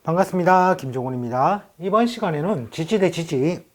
반갑습니다. 김종훈입니다. 이번 시간에는 지지 대 지지,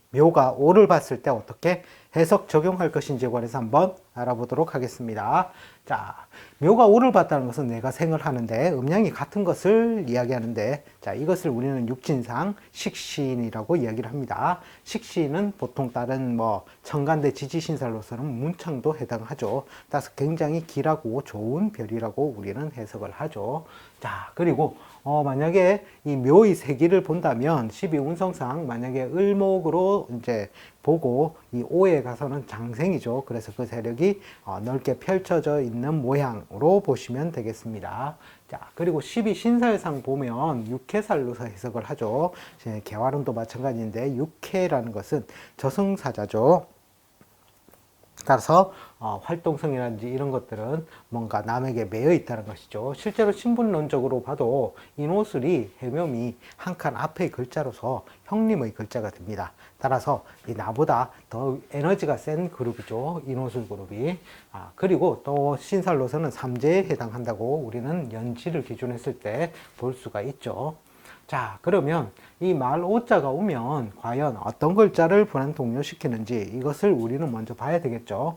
묘가 오를 봤을 때 어떻게 해석 적용할 것인지에 관해서 한번 알아보도록 하겠습니다. 자, 묘가 오를 봤다는 것은 내가 생을 하는데 음양이 같은 것을 이야기하는데, 자, 이것을 우리는 육진상 식신이라고 이야기를 합니다. 식신은 보통 다른 청간대 지지신살로서는 문창도 해당하죠. 따라서 굉장히 길하고 좋은 별이라고 우리는 해석을 하죠. 자, 그리고 만약에 이 묘의 세기를 본다면 12운성상 만약에 을목으로 이제 보고 이 오에 가서는 장생이죠. 그래서 그 세력이 넓게 펼쳐져 있는 모양으로 보시면 되겠습니다. 자, 그리고 12신살상 보면 육해살로서 해석을 하죠. 개활운도 마찬가지인데 육해라는 것은 저승사자죠. 따라서 활동성이라든지 이런 것들은 뭔가 남에게 매여 있다는 것이죠. 실제로 신분론적으로 봐도 인오술이 해묘미 한 칸 앞의 글자로서 형님의 글자가 됩니다. 따라서 이 나보다 더 에너지가 센 그룹이죠. 인오술 그룹이. 그리고 또 신살로서는 삼재에 해당한다고 우리는 연지를 기준했을 때 볼 수가 있죠. 자, 그러면 이 말 오자가 오면 과연 어떤 글자를 불안동요시키는지 이것을 우리는 먼저 봐야 되겠죠.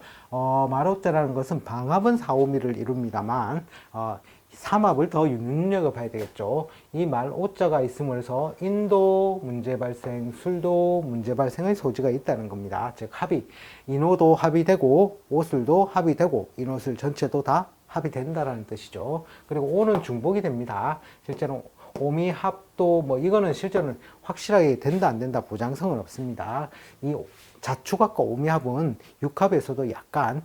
말 오자라는 것은 방합은 사오미를 이룹니다만 삼합을 더 눈여겨봐야 되겠죠. 이 말 오자가 있음으로써 인도 문제 발생, 술도 문제 발생의 소지가 있다는 겁니다. 즉 합이, 인오도 합이 되고 오술도 합이 되고 인오술 전체도 다 합이 된다는 뜻이죠. 그리고 오는 중복이 됩니다. 실제로 오미합도 이거는 실제로는 확실하게 된다 안 된다 보장성은 없습니다. 이 자축합과 오미합은 육합에서도 약간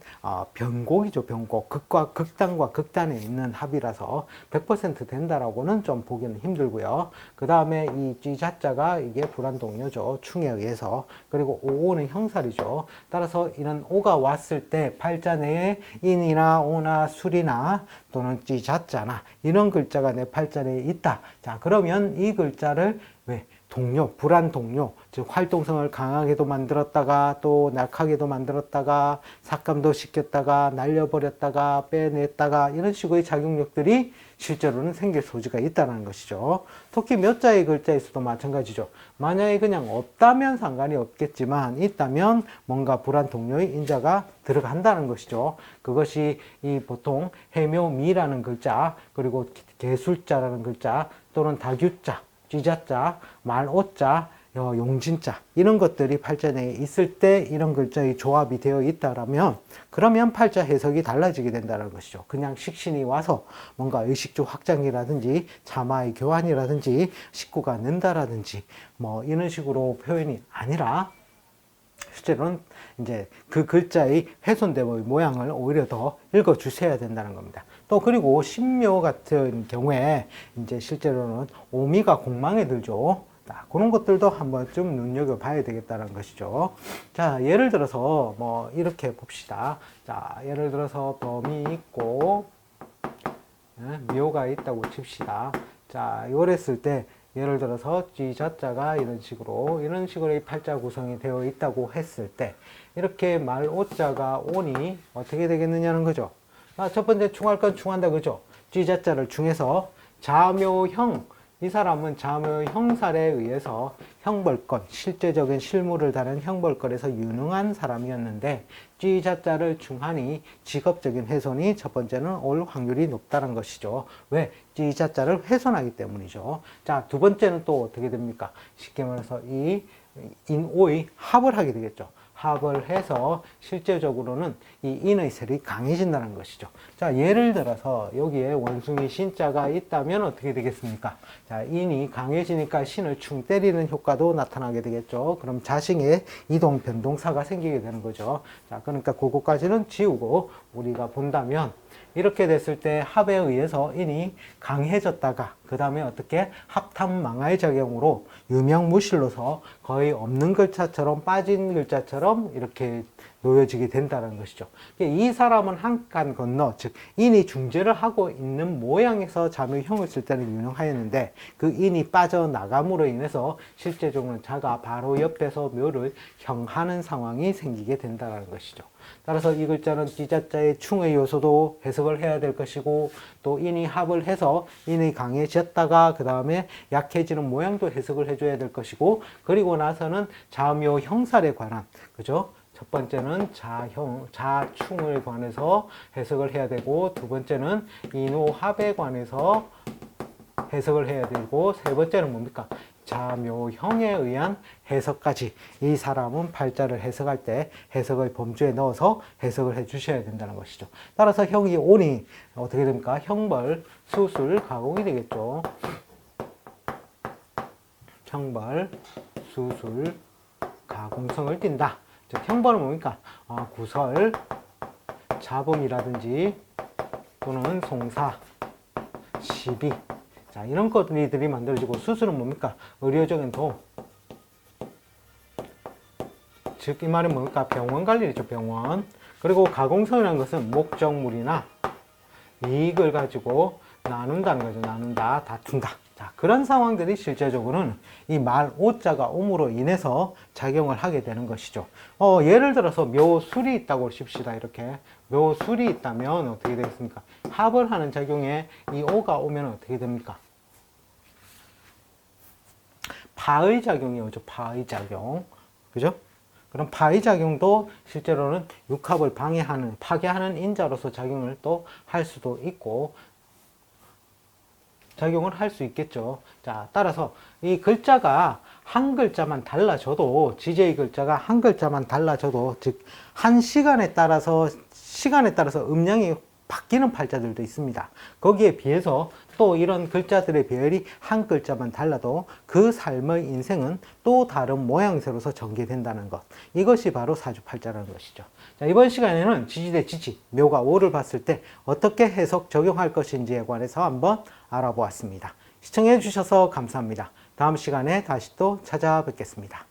변곡이죠. 변곡. 극과 극단과 극단에 있는 합이라서 100% 된다라고는 좀 보기는 힘들고요. 그 다음에 이 쥐자자가 이게 불안동요죠. 충에 의해서. 그리고 오는 형살이죠. 따라서 이런 오가 왔을 때 팔자 내에 인이나 오나 술이나 또는 쥐자자나 이런 글자가 내 팔자 내에 있다. 자, 그러면 이 글자를 왜? 동료, 불안 동료, 즉 활동성을 강하게도 만들었다가 또 약하게도 만들었다가 삭감도 시켰다가 날려버렸다가 빼냈다가 이런 식의 작용력들이 실제로는 생길 소지가 있다는 것이죠. 특히 몇 자의 글자에서도 마찬가지죠. 만약에 그냥 없다면 상관이 없겠지만 있다면 뭔가 불안 동료의 인자가 들어간다는 것이죠. 그것이 이 보통 해묘미라는 글자, 그리고 개술자라는 글자, 또는 다규자, 쥐자자, 말오자, 용진자 이런 것들이 팔자 내에 있을 때 이런 글자의 조합이 되어 있다라면 그러면 팔자 해석이 달라지게 된다는 것이죠. 그냥 식신이 와서 뭔가 의식주 확장이라든지 자마의 교환이라든지 식구가 는다라든지 이런 식으로 표현이 아니라 실제로는 이제 그 글자의 훼손됨의 모양을 오히려 더 읽어 주셔야 된다는 겁니다. 또 그리고 신묘 같은 경우에 이제 실제로는 오미가 공망에 들죠. 그런 것들도 한번 좀 눈여겨봐야 되겠다는 것이죠. 자, 예를 들어서 이렇게 봅시다. 자, 예를 들어서 범이 있고 묘가 있다고 칩시다. 자, 요랬을 때 예를 들어서 쥐자자가 이런 식으로 이 팔자 구성이 되어 있다고 했을 때 이렇게 말 오자가 오니 어떻게 되겠느냐는 거죠. 첫 번째 충할 건 충한다 그죠. 쥐자자를 충해서 자묘형, 이 사람은 자묘 형살에 의해서 형벌권, 실제적인 실무를 다룬 형벌권에서 유능한 사람이었는데 쥐자자를 충하니 직업적인 훼손이 첫 번째는 올 확률이 높다는 것이죠. 왜? 쥐자자를 훼손하기 때문이죠. 자, 두 번째는 또 어떻게 됩니까? 쉽게 말해서 이 인오의 합을 하게 되겠죠. 합을 해서 실제적으로는 이 인의 세력이 강해진다는 것이죠. 자, 예를 들어서 여기에 원숭이 신자가 있다면 어떻게 되겠습니까? 자, 인이 강해지니까 신을 충 때리는 효과도 나타나게 되겠죠. 그럼 자신의 이동 변동사가 생기게 되는 거죠. 자, 그러니까 그거까지는 지우고 우리가 본다면 이렇게 됐을 때 합에 의해서 인이 강해졌다가 그 다음에 어떻게 합탐망할 작용으로 유명무실로서 거의 없는 글자처럼 빠진 글자처럼 이렇게 놓여지게 된다는 것이죠. 이 사람은 한 칸 건너, 즉 인이 중재를 하고 있는 모양에서 자묘형을 쓸 때는 유능하였는데 그 인이 빠져나감으로 인해서 실제적으로는 자가 바로 옆에서 묘를 형하는 상황이 생기게 된다는 것이죠. 따라서 이 글자는 띠자자의 충의 요소도 해석을 해야 될 것이고, 또 인이 합을 해서 인이 강해졌다가 그 다음에 약해지는 모양도 해석을 해줘야 될 것이고, 그리고 나서는 자묘 형살에 관한, 그죠? 첫 번째는 자충을 관해서 해석을 해야 되고, 두 번째는 인호합에 관해서 해석을 해야 되고, 세 번째는 뭡니까? 자묘형에 의한 해석까지. 이 사람은 팔자를 해석할 때 해석의 범주에 넣어서 해석을 해 주셔야 된다는 것이죠. 따라서 형이 오니 어떻게 됩니까? 형벌, 수술, 가공이 되겠죠. 형벌, 수술, 가공성을 띈다. 즉 형벌은 뭡니까? 구설, 잡음이라든지 또는 송사, 시비, 자, 이런 것들이 만들어지고, 수술은 뭡니까? 의료적인 도움. 즉, 이 말은 뭡니까? 병원 갈 일이죠, 병원. 그리고 가공성이라는 것은 목적물이나 이익을 가지고 나눈다는 거죠. 나눈다, 다툰다. 자, 그런 상황들이 실제적으로는 이 말 오자가 옴으로 인해서 작용을 하게 되는 것이죠. 예를 들어서 묘술이 있다고 칩시다. 이렇게 묘술이 있다면 어떻게 되겠습니까? 합을 하는 작용에 이 오가 오면 어떻게 됩니까? 파의 작용이 오죠. 파의 작용. 그죠? 그럼 파의 작용도 실제로는 육합을 방해하는, 파괴하는 인자로서 작용을 또 할 수도 있고, 작용을 할 수 있겠죠. 자, 따라서 이 글자가 한 글자만 달라져도, 지제의 글자가 한 글자만 달라져도, 즉, 한 시간에 따라서 음량이 바뀌는 팔자들도 있습니다. 거기에 비해서 또 이런 글자들의 배열이 한 글자만 달라도 그 삶의 인생은 또 다른 모양새로서 전개된다는 것. 이것이 바로 사주팔자라는 것이죠. 자, 이번 시간에는 지지 대 지지, 묘가 오를 봤을 때 어떻게 해석 적용할 것인지에 관해서 한번 알아보았습니다. 시청해 주셔서 감사합니다. 다음 시간에 다시 또 찾아뵙겠습니다.